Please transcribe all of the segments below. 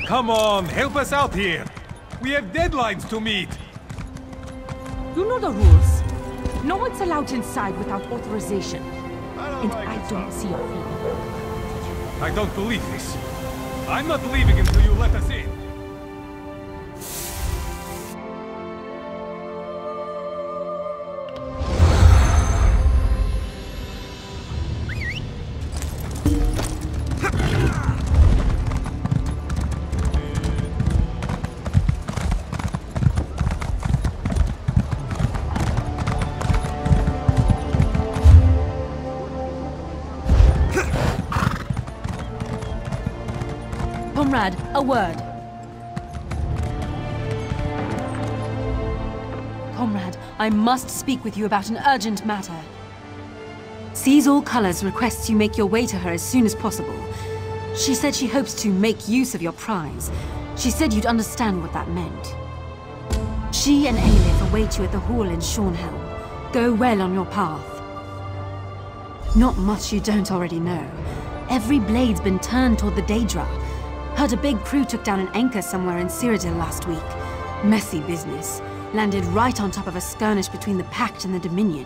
Come on, help us out here. We have deadlines to meet. You know the rules. No one's allowed inside without authorization. And I don't see your feet. I don't believe this. I'm not leaving until you let us in. Comrade, a word. Comrade, I must speak with you about an urgent matter. Sees All Colors requests you make your way to her as soon as possible. She said she hopes to make use of your prize. She said you'd understand what that meant. She and Aelith await you at the hall in Shornhelm. Go well on your path. Not much you don't already know. Every blade's been turned toward the Daedra. Heard a big crew took down an anchor somewhere in Cyrodiil last week. Messy business. Landed right on top of a skirmish between the Pact and the Dominion.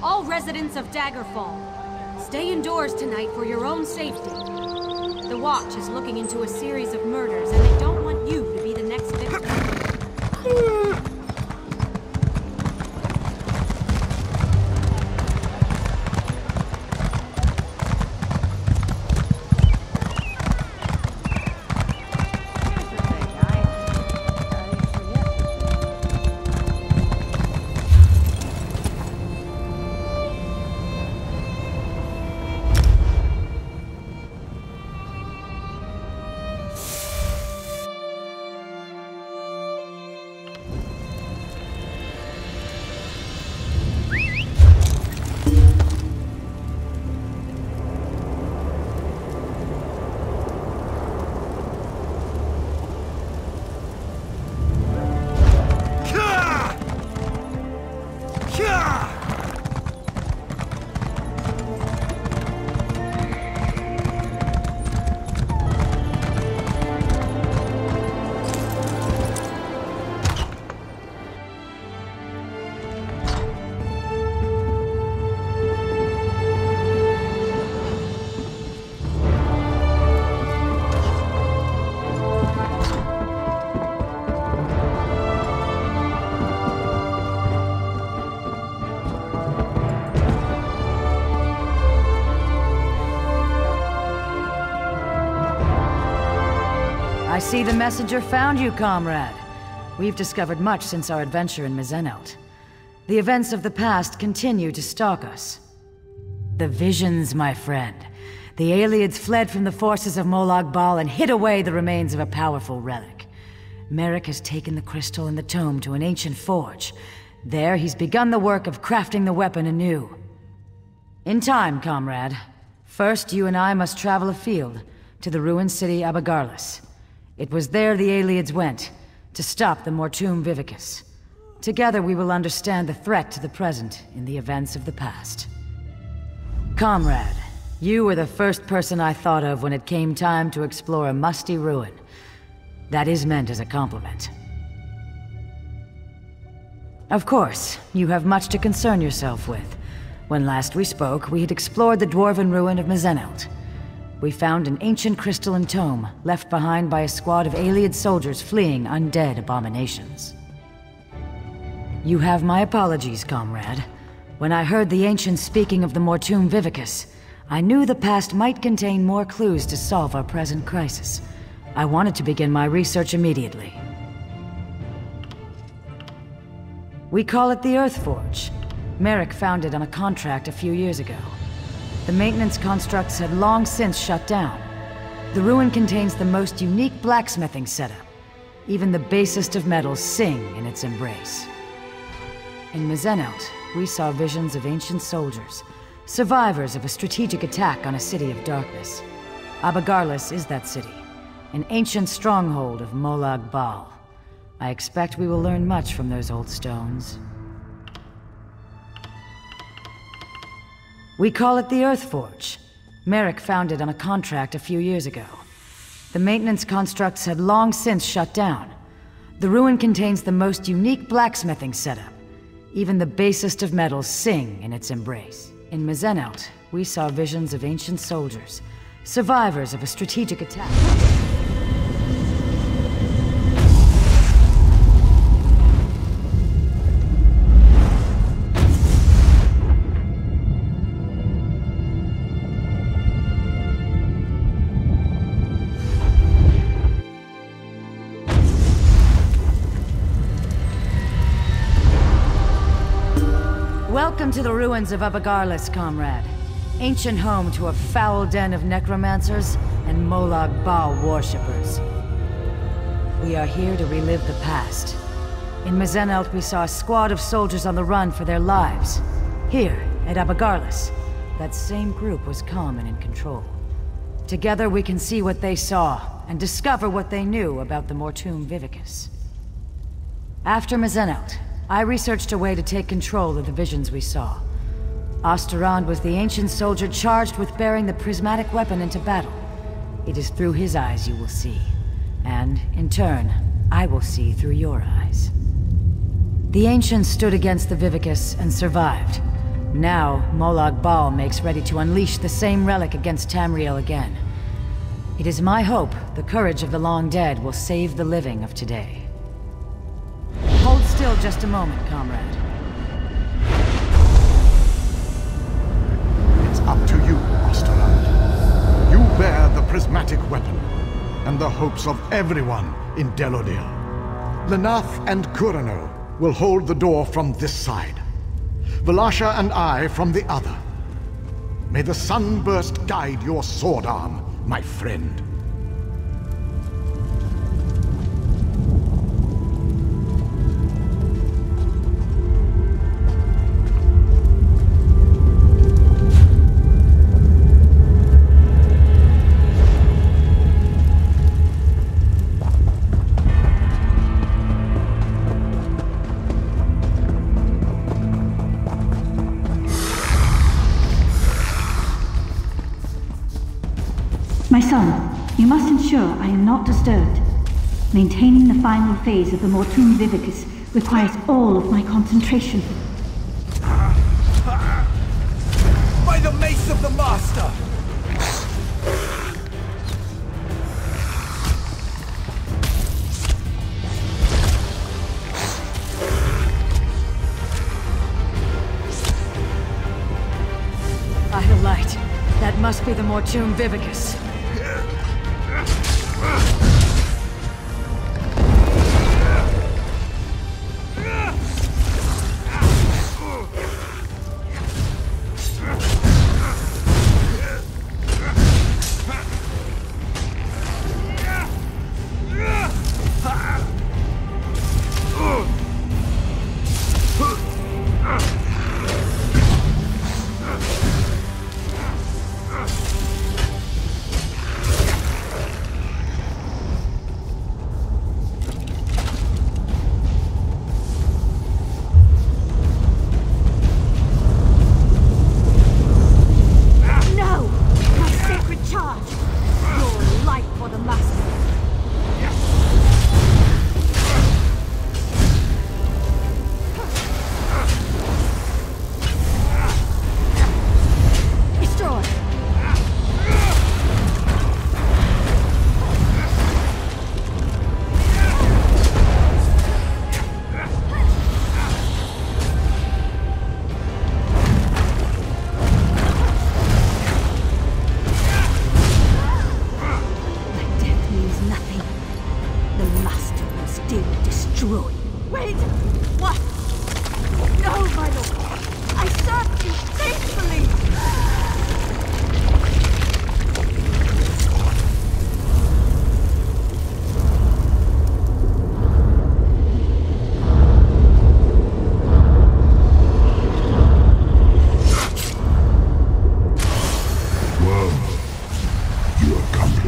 All residents of Daggerfall, stay indoors tonight for your own safety. The Watch is looking into a series of murders, and they don't want you to be the next victim. I see the messenger found you, comrade. We've discovered much since our adventure in Mizenelt. The events of the past continue to stalk us. The visions, my friend. The Aelids fled from the forces of Molag Bal and hid away the remains of a powerful relic. Merrick has taken the crystal and the tome to an ancient forge. There, he's begun the work of crafting the weapon anew. In time, comrade. First, you and I must travel afield, to the ruined city Abagarlis. It was there the Aelids went, to stop the Mortum Vivicus. Together we will understand the threat to the present in the events of the past. Comrade, you were the first person I thought of when it came time to explore a musty ruin. That is meant as a compliment. Of course, you have much to concern yourself with. When last we spoke, we had explored the dwarven ruin of Mizenelt. We found an ancient crystalline tome, left behind by a squad of Aelid soldiers fleeing undead abominations. You have my apologies, comrade. When I heard the ancients speaking of the Mortum Vivicus, I knew the past might contain more clues to solve our present crisis. I wanted to begin my research immediately. We call it the Earth Forge. Merrick found it on a contract a few years ago. The maintenance constructs had long since shut down. The ruin contains the most unique blacksmithing setup. Even the basest of metals sing in its embrace. In Mizenelt, we saw visions of ancient soldiers, survivors of a strategic attack on a city of darkness. Abagarlis is that city, an ancient stronghold of Molag Bal. I expect we will learn much from those old stones. We call it the Earth Forge. Merrick found it on a contract a few years ago. The maintenance constructs had long since shut down. The ruin contains the most unique blacksmithing setup. Even the basest of metals sing in its embrace. In Mizenelt, we saw visions of ancient soldiers, survivors of a strategic attack. Welcome to the ruins of Abagarlis, comrade. Ancient home to a foul den of necromancers and Molag Bal worshippers. We are here to relive the past. In Mizenelt, we saw a squad of soldiers on the run for their lives. Here, at Abagarlis, that same group was calm and in control. Together we can see what they saw, and discover what they knew about the Mortum Vivicus. After Mizenelt, I researched a way to take control of the visions we saw. Osterand was the ancient soldier charged with bearing the prismatic weapon into battle. It is through his eyes you will see. And, in turn, I will see through your eyes. The ancients stood against the Vivicus and survived. Now, Molag Bal makes ready to unleash the same relic against Tamriel again. It is my hope the courage of the long dead will save the living of today. Hold still just a moment, comrade. It's up to you, Osterland. You bear the prismatic weapon, and the hopes of everyone in Delodil. Lenath and Kurano will hold the door from this side. Valasha and I from the other. May the sunburst guide your sword arm, my friend. My son, you must ensure I am not disturbed. Maintaining the final phase of the Mortum Vivicus requires all of my concentration. By the mace of the Master! I light. That must be the Mortum Vivicus.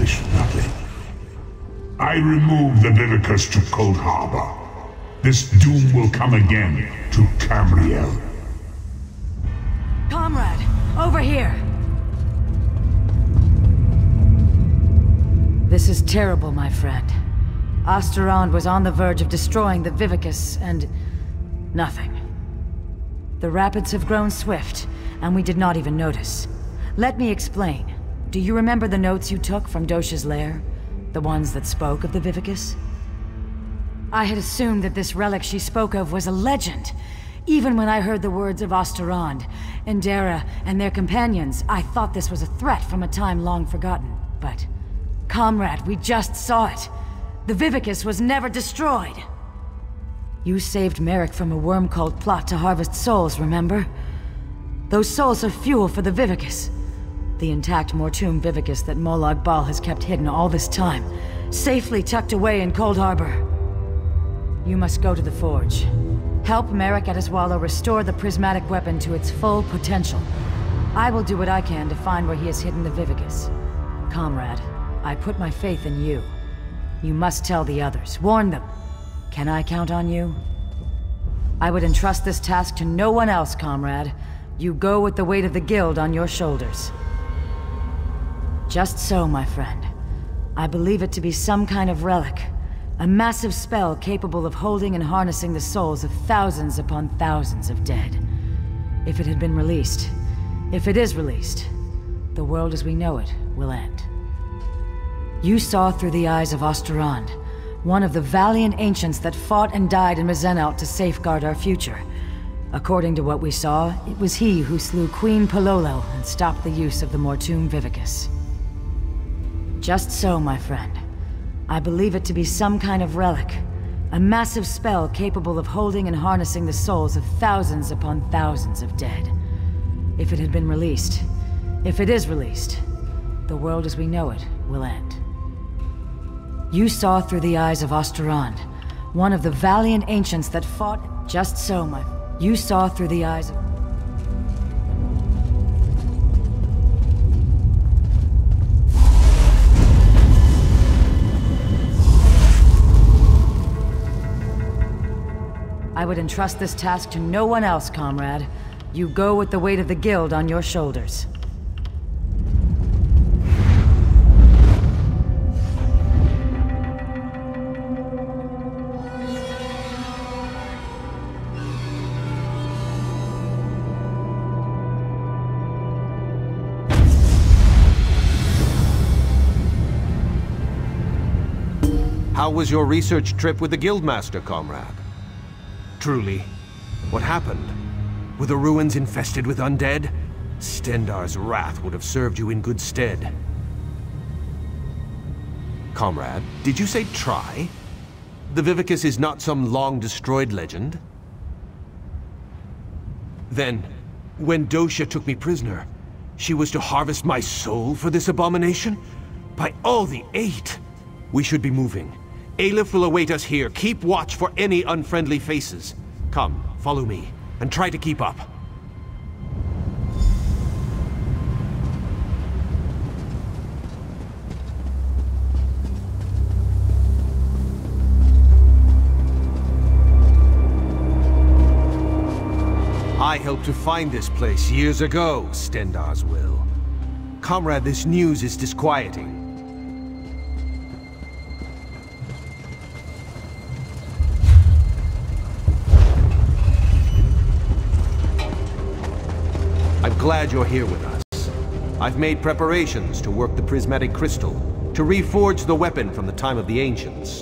accomplish nothing. I remove the Vivicus to Cold Harbor. This doom will come again to Cambriel. Comrade, over here! This is terrible, my friend. Osterond was on the verge of destroying the Vivicus, and... nothing. The rapids have grown swift, and we did not even notice. Let me explain. Do you remember the notes you took from Dosha's lair? The ones that spoke of the Vivicus? I had assumed that this relic she spoke of was a legend. Even when I heard the words of Osterond, Endera, and their companions, I thought this was a threat from a time long forgotten. But, comrade, we just saw it. The Vivicus was never destroyed. You saved Merrick from a worm-cult plot to harvest souls, remember? Those souls are fuel for the Vivicus. The intact Mortum Vivicus that Molag Bal has kept hidden all this time, safely tucked away in Cold Harbor. You must go to the Forge. Help Merrick Adeswalo restore the prismatic weapon to its full potential. I will do what I can to find where he has hidden the Vivicus. Comrade, I put my faith in you. You must tell the others. Warn them. Can I count on you? I would entrust this task to no one else, comrade. You go with the weight of the Guild on your shoulders. Just so, my friend. I believe it to be some kind of relic. A massive spell capable of holding and harnessing the souls of thousands upon thousands of dead. If it had been released, if it is released, the world as we know it will end. You saw through the eyes of Osterond, one of the valiant ancients that fought and died in Mizenelt to safeguard our future. According to what we saw, it was he who slew Queen Pololo and stopped the use of the Mortum Vivicus. Just so, my friend. I believe it to be some kind of relic. A massive spell capable of holding and harnessing the souls of thousands upon thousands of dead. If it had been released, if it is released, the world as we know it will end. You saw through the eyes of Osterond, one of the valiant ancients that fought. Just so, my... You saw through the eyes of... I would entrust this task to no one else, comrade. You go with the weight of the Guild on your shoulders. How was your research trip with the Guildmaster, comrade? Truly, what happened? Were the ruins infested with undead? Stendar's wrath would have served you in good stead. Comrade, did you say try? The Vivicus is not some long-destroyed legend? Then, when Dosha took me prisoner, she was to harvest my soul for this abomination? By all the eight! We should be moving. Aleph will await us here. Keep watch for any unfriendly faces. Come, follow me, and try to keep up. I helped to find this place years ago, Stendar's will. Comrade, this news is disquieting. I'm glad you're here with us. I've made preparations to work the prismatic crystal, to reforge the weapon from the time of the ancients.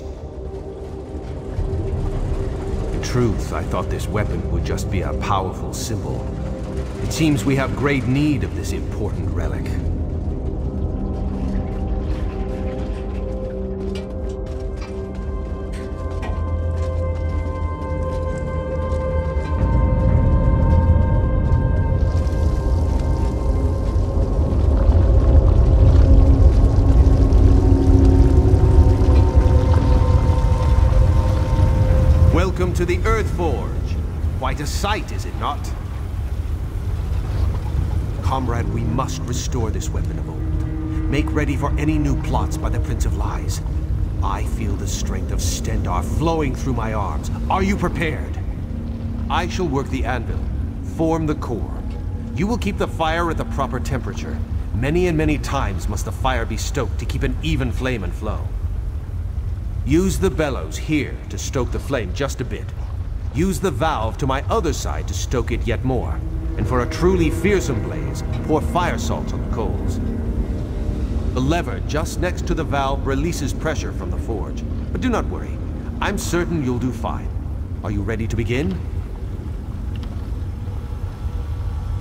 In truth, I thought this weapon would just be a powerful symbol. It seems we have great need of this important relic. Welcome to the Earth Forge. Quite a sight, is it not? Comrade, we must restore this weapon of old. Make ready for any new plots by the Prince of Lies. I feel the strength of Stendarr flowing through my arms. Are you prepared? I shall work the anvil, form the core. You will keep the fire at the proper temperature. Many and many times must the fire be stoked to keep an even flame and flow. Use the bellows here to stoke the flame just a bit. Use the valve to my other side to stoke it yet more. And for a truly fearsome blaze, pour fire salt on the coals. The lever just next to the valve releases pressure from the forge. But do not worry. I'm certain you'll do fine. Are you ready to begin?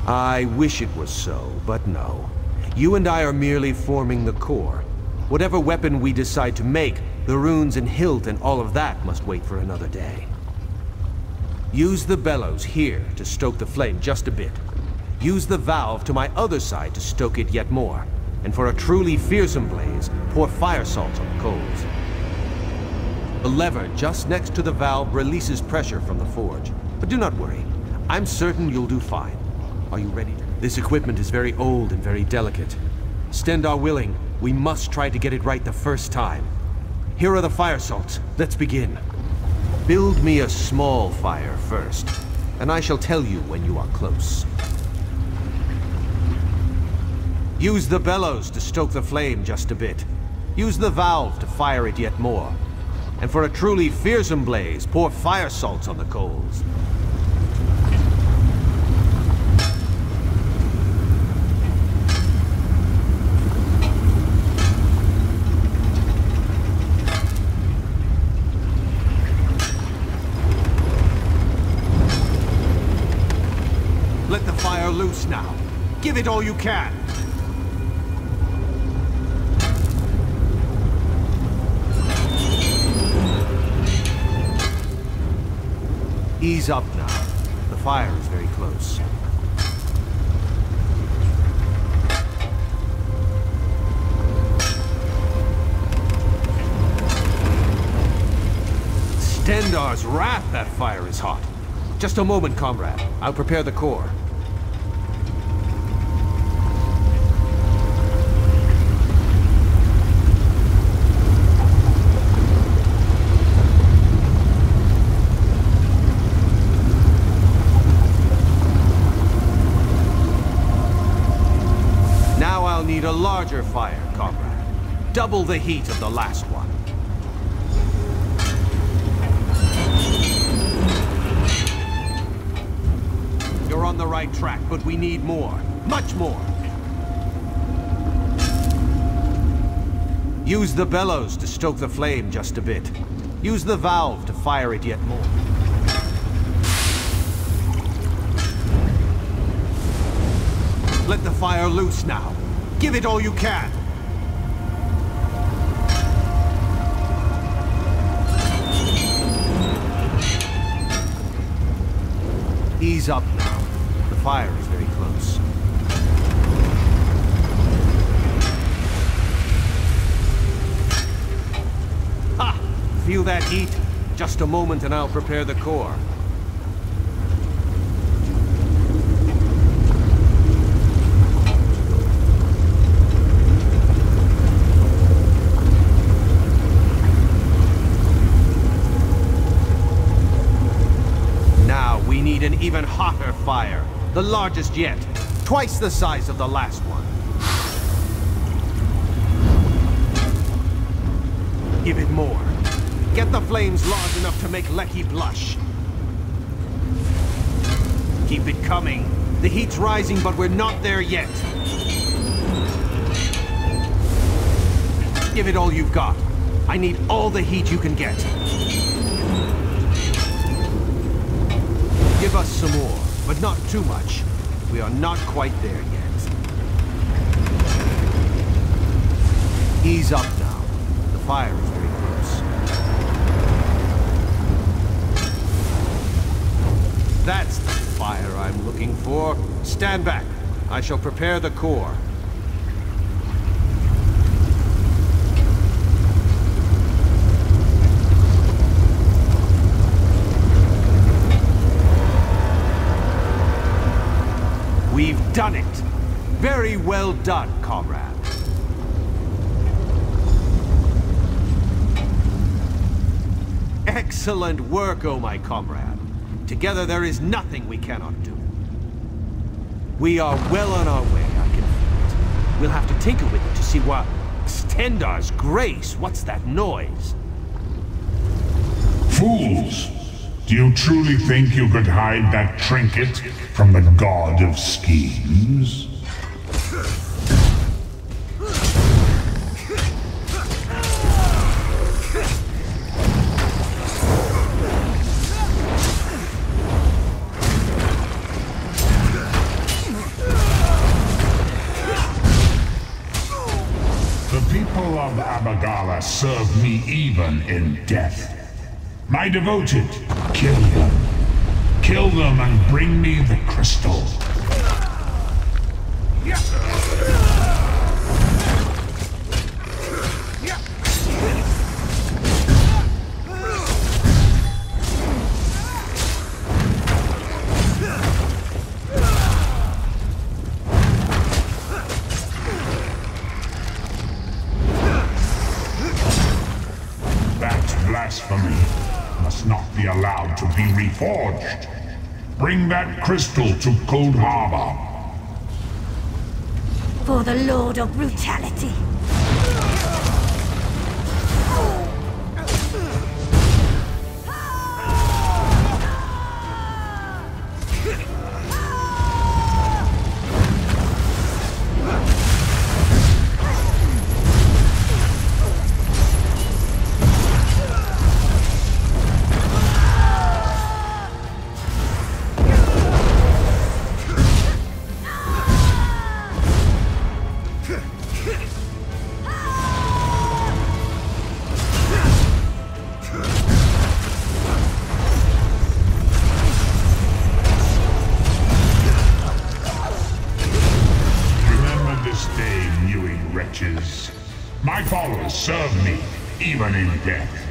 I wish it was so, but no. You and I are merely forming the core. Whatever weapon we decide to make, the runes and hilt and all of that must wait for another day. Use the bellows here to stoke the flame just a bit. Use the valve to my other side to stoke it yet more. And for a truly fearsome blaze, pour fire salt on the coals. The lever just next to the valve releases pressure from the forge. But do not worry. I'm certain you'll do fine. Are you ready? This equipment is very old and very delicate. Stendarr willing, we must try to get it right the first time. Here are the fire salts. Let's begin. Build me a small fire first, and I shall tell you when you are close. Use the bellows to stoke the flame just a bit. Use the valve to fire it yet more. And for a truly fearsome blaze, pour fire salts on the coals. Let the fire loose now. Give it all you can. Ease up now. The fire is very close. Stendarr's wrath, that fire is hot. Just a moment, comrade. I'll prepare the core. Now I'll need a larger fire, comrade. Double the heat of the last one. You're on the right track, but we need more. Much more. Use the bellows to stoke the flame just a bit. Use the valve to fire it yet more. Let the fire loose now. Give it all you can. Ease up now. The fire is very close. Ha! Feel that heat? Just a moment and I'll prepare the core. We need an even hotter fire, the largest yet, twice the size of the last one. Give it more. Get the flames large enough to make Lecky blush. Keep it coming. The heat's rising, but we're not there yet. Give it all you've got. I need all the heat you can get. Give us some more, but not too much. We are not quite there yet. Ease up now. The fire is very close. That's the fire I'm looking for. Stand back. I shall prepare the core. We've done it! Very well done, comrade. Excellent work, oh my comrade. Together there is nothing we cannot do. We are well on our way, I can feel it. We'll have to tinker with it to see what... Stendar's grace, what's that noise? Fools! Do you truly think you could hide that trinket from the god of schemes? The people of Abagala serve me even in death. My devoted, kill them. Kill them and bring me the crystal. That blasphemy must not be allowed to be reforged. Bring that crystal to Cold Harbor. For the Lord of Brutality. My followers serve me, even in death.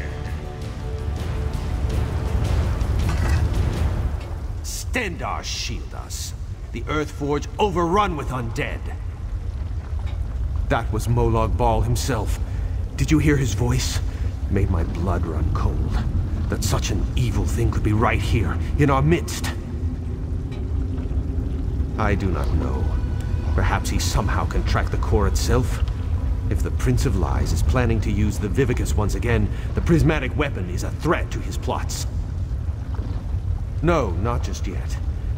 Stendar shield us. The Earthforge overrun with undead. That was Molag Bal himself. Did you hear his voice? Made my blood run cold. That such an evil thing could be right here, in our midst. I do not know. Perhaps he somehow can track the core itself? If the Prince of Lies is planning to use the Vivicus once again, the prismatic weapon is a threat to his plots. No, not just yet.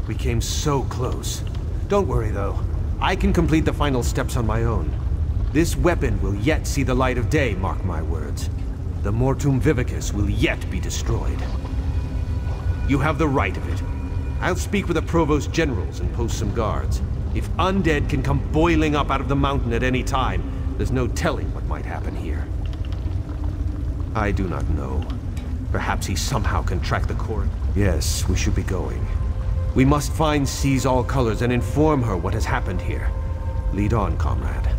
We came so close. Don't worry, though. I can complete the final steps on my own. This weapon will yet see the light of day, mark my words. The Mortum Vivicus will yet be destroyed. You have the right of it. I'll speak with the Provost Generals and post some guards. If undead can come boiling up out of the mountain at any time, there's no telling what might happen here. I do not know. Perhaps he somehow can track the core. Yes, we should be going. We must find Seize All Colors and inform her what has happened here. Lead on, comrade.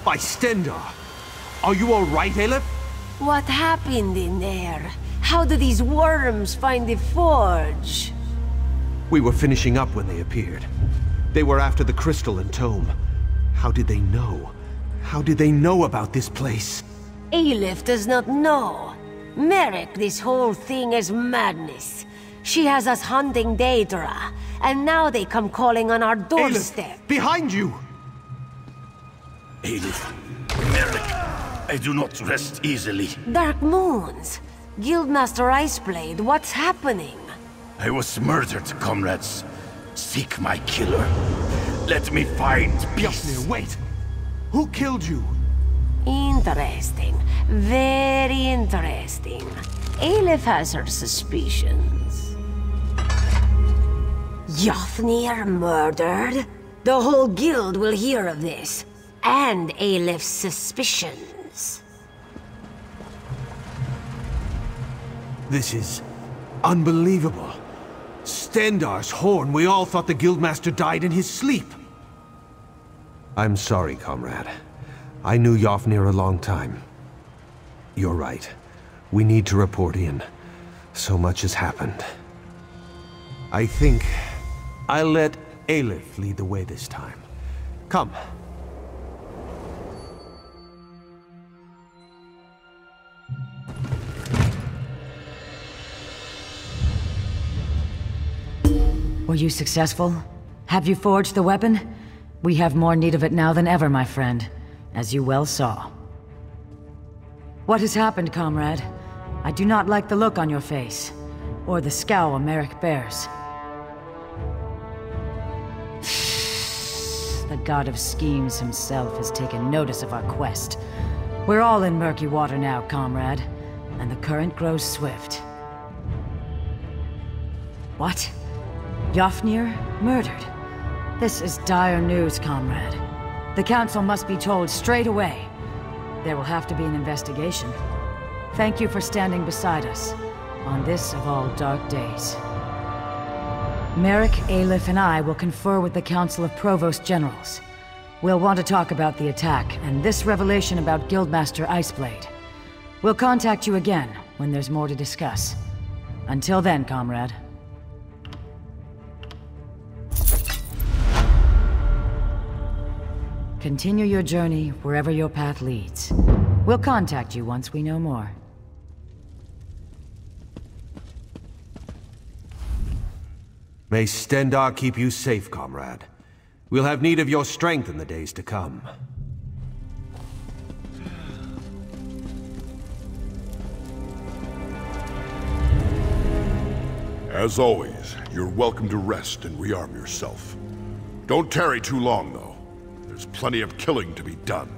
By Stendar! Are you all right, Aleph? What happened in there? How did these worms find the forge? We were finishing up when they appeared. They were after the crystal and tome. How did they know? How did they know about this place? Aleph does not know. Merrick, this whole thing is madness. She has us hunting Daedra, and now they come calling on our doorstep. Aleph, behind you! Aleph, Merrick, I do not rest easily. Dark Moons, Guildmaster Iceblade, what's happening? I was murdered, comrades. Seek my killer. Let me find peace. Yasnir, wait! Who killed you? Interesting. Very interesting. Aleph has her suspicions. Yofnir murdered? The whole guild will hear of this. And Aleph's suspicions. This is unbelievable. Stendarr's horn. We all thought the Guildmaster died in his sleep. I'm sorry, comrade. I knew Yofnir a long time. You're right. We need to report in. So much has happened. I think I'll let Aleph lead the way this time. Come. Were you successful? Have you forged the weapon? We have more need of it now than ever, my friend, as you well saw. What has happened, comrade? I do not like the look on your face, or the scowl Merrick bears. The god of schemes himself has taken notice of our quest. We're all in murky water now, comrade, and the current grows swift. What? Yofnir murdered? This is dire news, comrade. The Council must be told straight away. There will have to be an investigation. Thank you for standing beside us on this of all dark days. Merrick, Aleph, and I will confer with the Council of Provost Generals. We'll want to talk about the attack and this revelation about Guildmaster Iceblade. We'll contact you again when there's more to discuss. Until then, comrade. Continue your journey wherever your path leads. We'll contact you once we know more. May Stendarr keep you safe, comrade. We'll have need of your strength in the days to come. As always, you're welcome to rest and rearm yourself. Don't tarry too long, though. There's plenty of killing to be done.